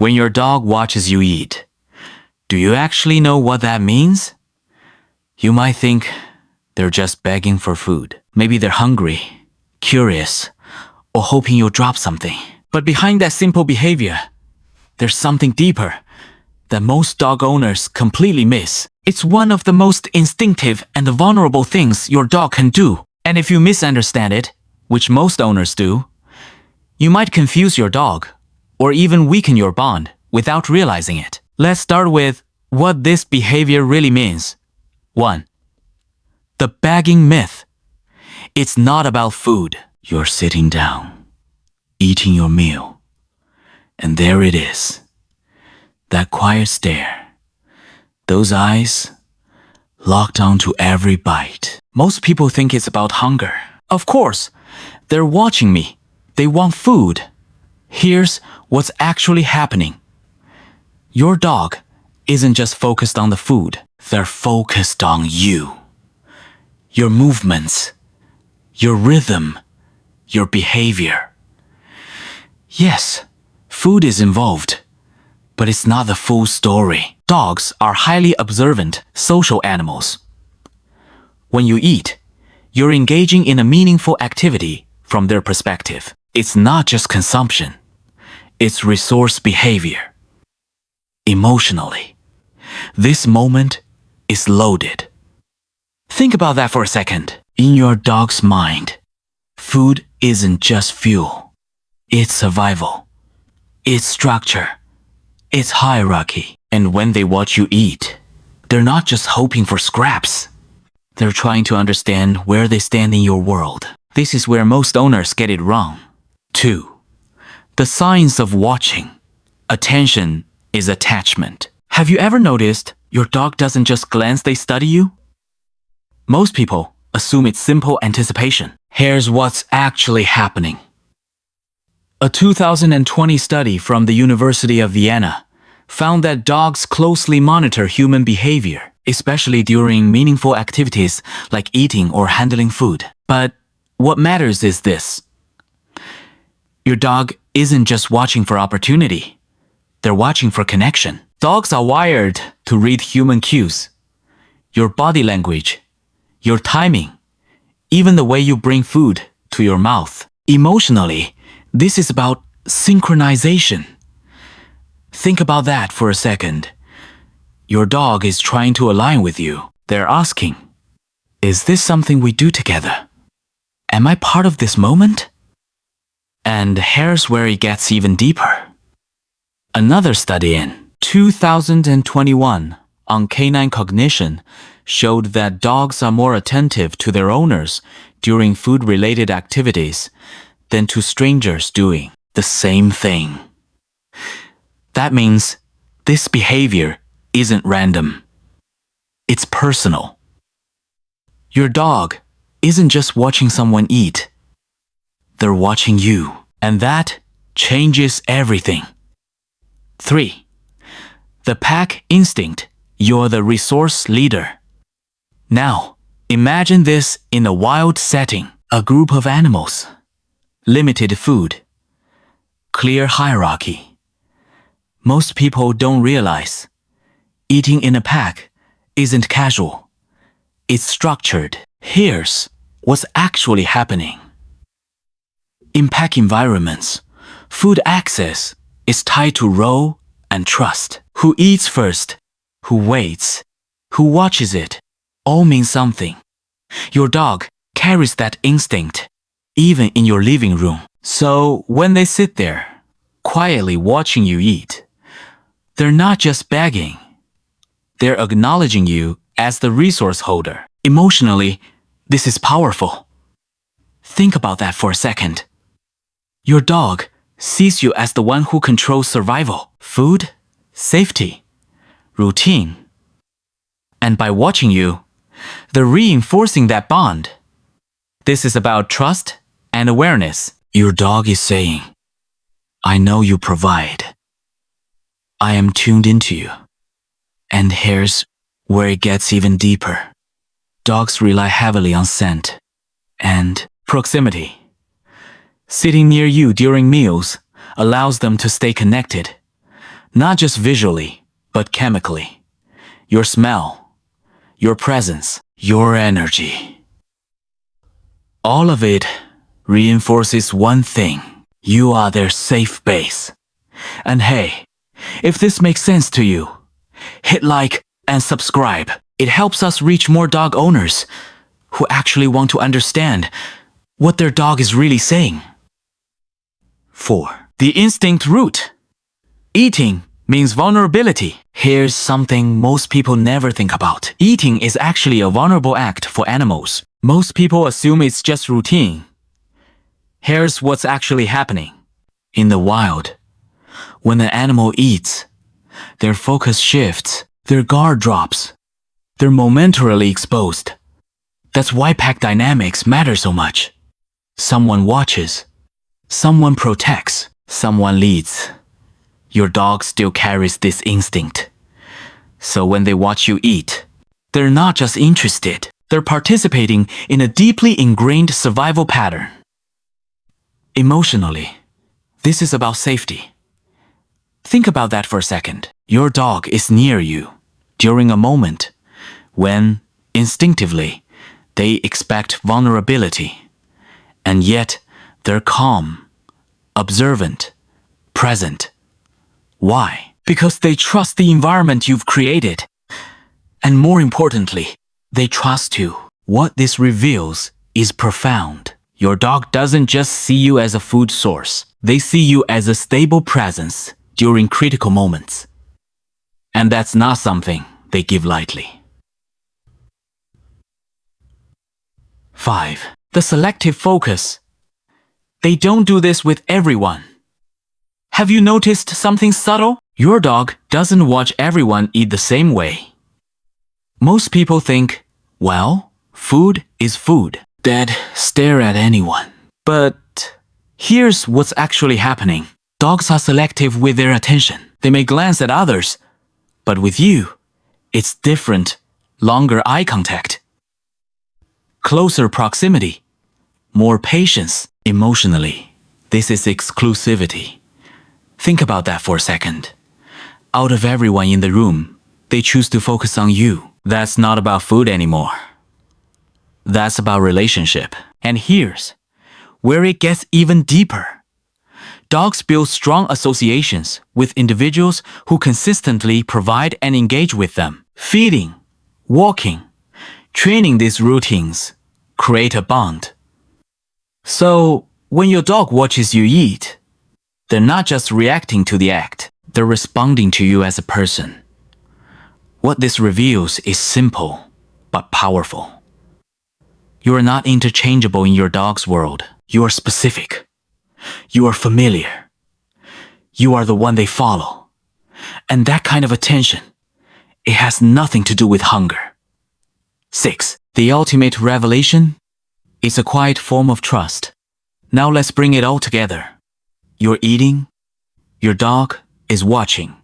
When your dog watches you eat, do you actually know what that means? You might think they're just begging for food. Maybe they're hungry, curious, or hoping you'll drop something. But behind that simple behavior, there's something deeper that most dog owners completely miss. It's one of the most instinctive and vulnerable things your dog can do. And if you misunderstand it, which most owners do, you might confuse your dog or even weaken your bond without realizing it. Let's start with what this behavior really means. 1. The begging myth. It's not about food. You're sitting down, eating your meal, and there it is. That quiet stare. Those eyes locked onto every bite. Most people think it's about hunger. Of course, they're watching me. They want food. Here's what's actually happening. Your dog isn't just focused on the food. They're focused on you. Your movements, your rhythm, your behavior. Yes, food is involved, but it's not the full story. Dogs are highly observant, social animals. When you eat, you're engaging in a meaningful activity from their perspective. It's not just consumption. It's resource behavior. Emotionally, this moment is loaded. Think about that for a second. In your dog's mind, food isn't just fuel. It's survival. It's structure. It's hierarchy. And when they watch you eat, they're not just hoping for scraps. They're trying to understand where they stand in your world. This is where most owners get it wrong. 2. The science of watching. Attention is attachment. Have you ever noticed your dog doesn't just glance, they study you? Most people assume it's simple anticipation. Here's what's actually happening. A 2020 study from the University of Vienna found that dogs closely monitor human behavior, especially during meaningful activities like eating or handling food. But what matters is this. Your dog isn't just watching for opportunity. They're watching for connection. Dogs are wired to read human cues. Your body language, your timing, even the way you bring food to your mouth. Emotionally, this is about synchronization. Think about that for a second. Your dog is trying to align with you. They're asking, is this something we do together? Am I part of this moment? And here's where it gets even deeper. Another study in 2021 on canine cognition showed that dogs are more attentive to their owners during food-related activities than to strangers doing the same thing. That means this behavior isn't random. It's personal. Your dog isn't just watching someone eat. They're watching you, and that changes everything. 3. The pack instinct. You're the resource leader. Now, imagine this in a wild setting. A group of animals. Limited food. Clear hierarchy. Most people don't realize eating in a pack isn't casual. It's structured. Here's what's actually happening. In pack environments, food access is tied to role and trust. Who eats first, who waits, who watches it, all means something. Your dog carries that instinct, even in your living room. So when they sit there, quietly watching you eat, they're not just begging. They're acknowledging you as the resource holder. Emotionally, this is powerful. Think about that for a second. Your dog sees you as the one who controls survival, food, safety, routine. And by watching you, they're reinforcing that bond. This is about trust and awareness. Your dog is saying, I know you provide. I am tuned into you. And here's where it gets even deeper. Dogs rely heavily on scent and proximity. Sitting near you during meals allows them to stay connected. Not just visually, but chemically. Your smell, your presence, your energy. All of it reinforces one thing. You are their safe base. And hey, if this makes sense to you, hit like and subscribe. It helps us reach more dog owners who actually want to understand what their dog is really saying. 4. The instinct root. Eating means vulnerability. Here's something most people never think about. Eating is actually a vulnerable act for animals. Most people assume it's just routine. Here's what's actually happening. In the wild, when an animal eats, their focus shifts, their guard drops, they're momentarily exposed. That's why pack dynamics matter so much. Someone watches, someone protects, someone leads. Your dog still carries this instinct. So when they watch you eat, they're not just interested, they're participating in a deeply ingrained survival pattern. Emotionally, this is about safety. Think about that for a second. Your dog is near you during a moment when, instinctively, they expect vulnerability. And yet, they're calm, observant, present. Why? Because they trust the environment you've created. And more importantly, they trust you. What this reveals is profound. Your dog doesn't just see you as a food source. They see you as a stable presence during critical moments. And that's not something they give lightly. 5. The selective focus. They don't do this with everyone. Have you noticed something subtle? Your dog doesn't watch everyone eat the same way. Most people think, well, food is food. They'd stare at anyone. But here's what's actually happening. Dogs are selective with their attention. They may glance at others, but with you, it's different. Longer eye contact, closer proximity, more patience. Emotionally, this is exclusivity. Think about that for a second. Out of everyone in the room, they choose to focus on you. That's not about food anymore. That's about relationship. And here's where it gets even deeper. Dogs build strong associations with individuals who consistently provide and engage with them. Feeding, walking, training these routines create a bond. So, when your dog watches you eat, they're not just reacting to the act, they're responding to you as a person. What this reveals is simple, but powerful. You are not interchangeable in your dog's world. You are specific. You are familiar. You are the one they follow. And that kind of attention, it has nothing to do with hunger. 6. The ultimate revelation is a quiet form of trust. Now let's bring it all together. You're eating. Your dog is watching.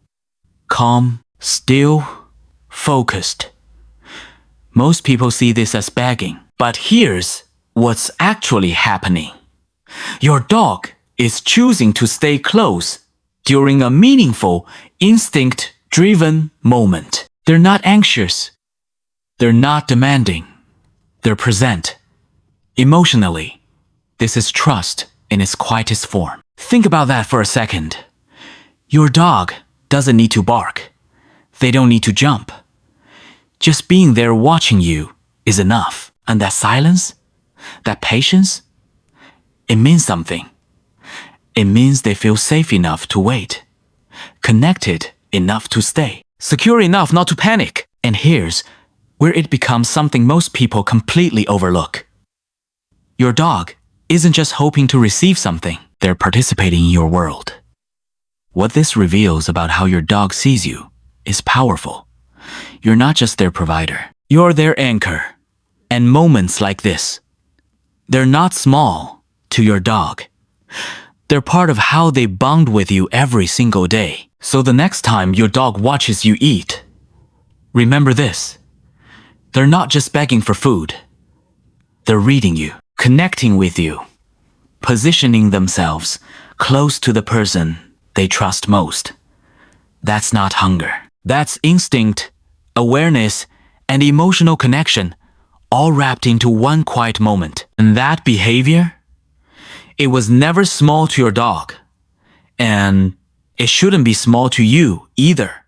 Calm, still, focused. Most people see this as begging, but here's what's actually happening. Your dog is choosing to stay close during a meaningful, instinct-driven moment. They're not anxious. They're not demanding. They're present. Emotionally, this is trust in its quietest form. Think about that for a second. Your dog doesn't need to bark. They don't need to jump. Just being there watching you is enough. And that silence, that patience, it means something. It means they feel safe enough to wait, connected enough to stay, secure enough not to panic. And here's where it becomes something most people completely overlook. Your dog isn't just hoping to receive something, they're participating in your world. What this reveals about how your dog sees you is powerful. You're not just their provider, you're their anchor. And moments like this, they're not small to your dog. They're part of how they bond with you every single day. So the next time your dog watches you eat, remember this. They're not just begging for food. They're reading you, connecting with you, positioning themselves close to the person they trust most. That's not hunger. That's instinct, awareness, and emotional connection, all wrapped into one quiet moment. And that behavior? It was never small to your dog. And it shouldn't be small to you either.